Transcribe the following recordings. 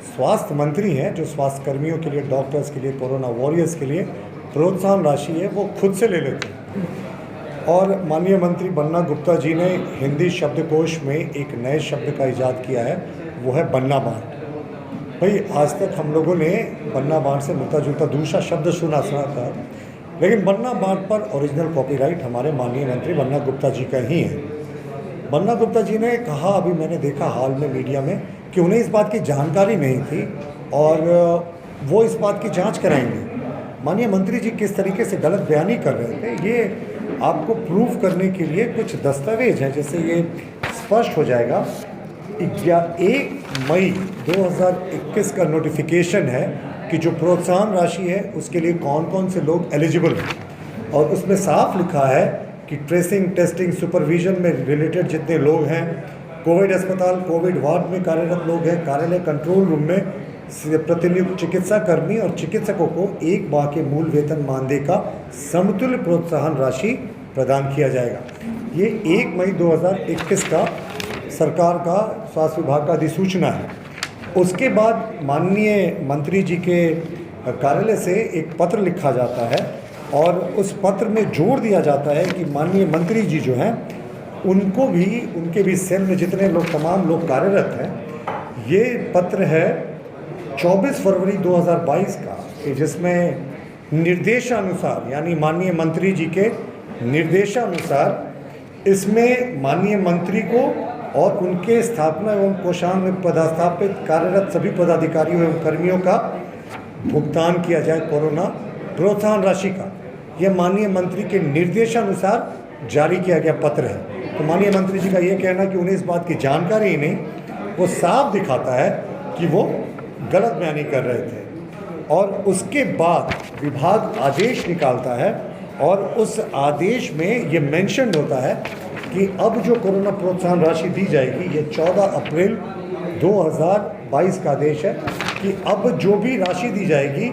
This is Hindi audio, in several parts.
स्वास्थ्य मंत्री हैं जो स्वास्थ्य कर्मियों के लिए, डॉक्टर्स के लिए, कोरोना वॉरियर्स के लिए प्रोत्साहन राशि है वो खुद से ले लेते हैं। और माननीय मंत्री बन्ना गुप्ता जी ने हिंदी शब्दकोश में एक नए शब्द का इजाद किया है, वो है बन्ना बांट। भाई आज तक हम लोगों ने बन्ना बांट से मिलता जुलता दूसरा शब्द सुना था, लेकिन बन्ना बांट पर ओरिजिनल कॉपीराइट हमारे माननीय मंत्री बन्ना गुप्ता जी का ही है। बन्ना गुप्ता जी ने कहा, अभी मैंने देखा हाल में मीडिया में, कि उन्हें इस बात की जानकारी नहीं थी और वो इस बात की जांच कराएंगे। माननीय मंत्री जी किस तरीके से गलत बयानी कर रहे थे, ये आपको प्रूव करने के लिए कुछ दस्तावेज हैं, जैसे ये स्पष्ट हो जाएगा। 1 मई 2021 का नोटिफिकेशन है कि जो प्रोत्साहन राशि है उसके लिए कौन कौन से लोग एलिजिबल हैं, और उसमें साफ लिखा है कि ट्रेसिंग, टेस्टिंग, सुपरविजन में रिलेटेड जितने लोग हैं, कोविड अस्पताल, कोविड वार्ड में कार्यरत लोग हैं, कार्यालय कंट्रोल रूम में प्रतिनियुक्त चिकित्सा कर्मी और चिकित्सकों को 1 माह के मूल वेतन मानदेय का समतुल्य प्रोत्साहन राशि प्रदान किया जाएगा। ये 1 मई 2021 का सरकार का स्वास्थ्य विभाग का अधिसूचना है। उसके बाद माननीय मंत्री जी के कार्यालय से एक पत्र लिखा जाता है और उस पत्र में जोड़ दिया जाता है कि माननीय मंत्री जी जो हैं उनको भी, उनके भी सेल में जितने लोग, तमाम लोग कार्यरत हैं। ये पत्र है 24 फरवरी 2022 का, जिसमें निर्देशानुसार, यानी माननीय मंत्री जी के निर्देशानुसार इसमें माननीय मंत्री को और उनके स्थापना एवं कोषांग में पदस्थापित कार्यरत सभी पदाधिकारियों एवं कर्मियों का भुगतान किया जाए कोरोना प्रोत्साहन राशि का। यह माननीय मंत्री के निर्देशानुसार जारी किया गया पत्र है। तो माननीय मंत्री जी का ये कहना कि उन्हें इस बात की जानकारी ही नहीं, वो साफ दिखाता है कि वो गलत बयानी कर रहे थे। और उसके बाद विभाग आदेश निकालता है और उस आदेश में ये मेंशन होता है कि अब जो कोरोना प्रोत्साहन राशि दी जाएगी, ये 14 अप्रैल 2022 का आदेश है कि अब जो भी राशि दी जाएगी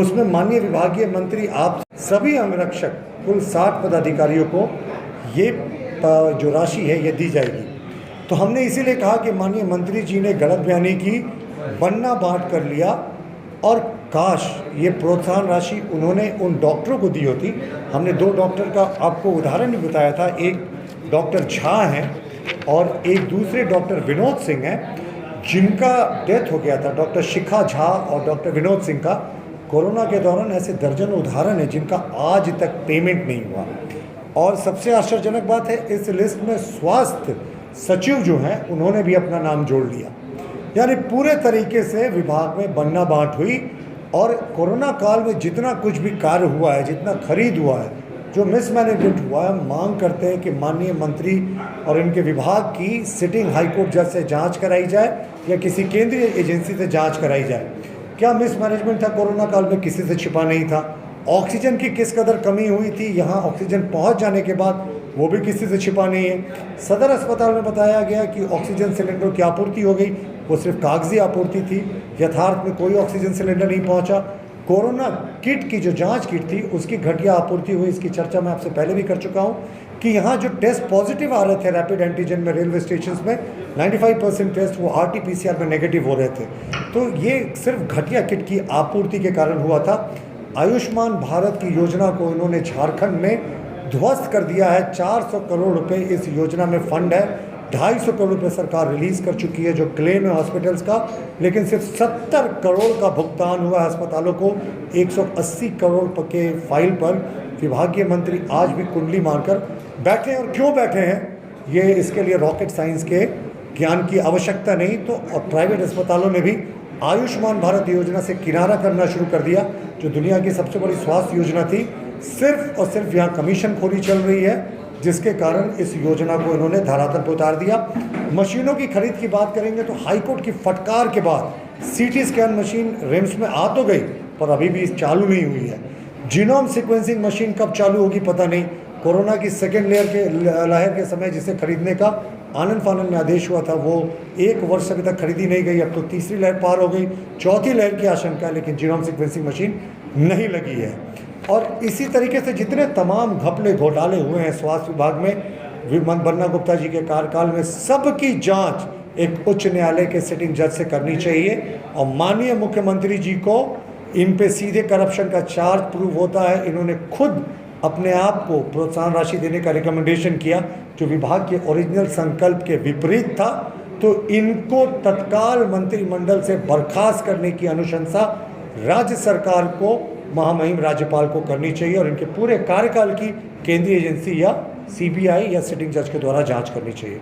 उसमें माननीय विभागीय मंत्री आप सभी अंगरक्षक कुल 60 पदाधिकारियों को ये जो राशि है ये दी जाएगी। तो हमने इसीलिए कहा कि माननीय मंत्री जी ने गलत बयानी की, बन्ना बांट कर लिया, और काश ये प्रोत्साहन राशि उन्होंने उन डॉक्टरों को दी होती। हमने 2 डॉक्टर का आपको उदाहरण भी बताया था, एक डॉक्टर झा हैं और एक दूसरे डॉक्टर विनोद सिंह हैं, जिनका डेथ हो गया था, डॉक्टर शिखा झा और डॉक्टर विनोद सिंह का। कोरोना के दौरान ऐसे दर्जनों उदाहरण हैं जिनका आज तक पेमेंट नहीं हुआ। और सबसे आश्चर्यजनक बात है, इस लिस्ट में स्वास्थ्य सचिव जो हैं उन्होंने भी अपना नाम जोड़ लिया। यानी पूरे तरीके से विभाग में बन्ना बांट हुई। और कोरोना काल में जितना कुछ भी कार्य हुआ है, जितना खरीद हुआ है, जो मिसमैनेजमेंट हुआ है, हम मांग करते हैं कि माननीय मंत्री और इनके विभाग की सिटिंग हाईकोर्ट जज से जांच कराई जाए या किसी केंद्रीय एजेंसी से जांच कराई जाए। क्या मिसमैनेजमेंट था कोरोना काल में? किसी से छिपा नहीं था। ऑक्सीजन की किस कदर कमी हुई थी यहाँ ऑक्सीजन पहुँच जाने के बाद, वो भी किसी से छिपा नहीं है। सदर अस्पताल में बताया गया कि ऑक्सीजन सिलेंडर की आपूर्ति हो गई, वो सिर्फ कागजी आपूर्ति थी, यथार्थ में कोई ऑक्सीजन सिलेंडर नहीं पहुंचा। कोरोना किट की जो जांच किट थी उसकी घटिया आपूर्ति हुई, इसकी चर्चा मैं आपसे पहले भी कर चुका हूं कि यहाँ जो टेस्ट पॉजिटिव आ रहे थे रैपिड एंटीजन में रेलवे स्टेशन में, 95% टेस्ट वो RT-PCR में नेगेटिव हो रहे थे। तो ये सिर्फ घटिया किट की आपूर्ति के कारण हुआ था। आयुष्मान भारत की योजना को इन्होंने झारखंड में ध्वस्त कर दिया है। 400 करोड़ रुपए इस योजना में फंड है, 250 करोड़ रुपए सरकार रिलीज कर चुकी है जो क्लेम है हॉस्पिटल्स का, लेकिन सिर्फ 70 करोड़ का भुगतान हुआ है अस्पतालों को। 180 करोड़ के फाइल पर विभागीय मंत्री आज भी कुंडली मारकर बैठे हैं। और क्यों बैठे हैं, ये इसके लिए रॉकेट साइंस के ज्ञान की आवश्यकता नहीं। तो और प्राइवेट अस्पतालों ने भी आयुष्मान भारत योजना से किनारा करना शुरू कर दिया, जो दुनिया की सबसे बड़ी स्वास्थ्य योजना थी। सिर्फ और सिर्फ यहाँ कमीशन खोरी चल रही है, जिसके कारण इस योजना को इन्होंने धरातल पर उतार दिया। मशीनों की खरीद की बात करेंगे तो हाईकोर्ट की फटकार के बाद CT स्कैन मशीन रिम्स में आ तो गई, पर अभी भी चालू नहीं हुई है। जीनोम सीक्वेंसिंग मशीन कब चालू होगी पता नहीं। कोरोना की सेकेंड लहर के समय जिसे खरीदने का आनंद फानंद में आदेश हुआ था, वो 1 वर्ष अभी तक खरीदी नहीं गई। अब तो तीसरी लहर पार हो गई, चौथी लहर की आशंका है, लेकिन जीनोम सीक्वेंसिंग मशीन नहीं लगी है। और इसी तरीके से जितने तमाम घपले घोटाले हुए हैं स्वास्थ्य विभाग में बन्ना गुप्ता जी के कार्यकाल में, सबकी जांच एक उच्च न्यायालय के सिटिंग जज से करनी चाहिए। और माननीय मुख्यमंत्री जी को इन पे सीधे करप्शन का चार्ज प्रूव होता है। इन्होंने खुद अपने आप को प्रोत्साहन राशि देने का रिकमेंडेशन किया जो विभाग के ओरिजिनल संकल्प के विपरीत था। तो इनको तत्काल मंत्रिमंडल से बर्खास्त करने की अनुशंसा राज्य सरकार को, महामहिम राज्यपाल को करनी चाहिए और इनके पूरे कार्यकाल की केंद्रीय एजेंसी या सीबीआई या सिटिंग जज के द्वारा जांच करनी चाहिए।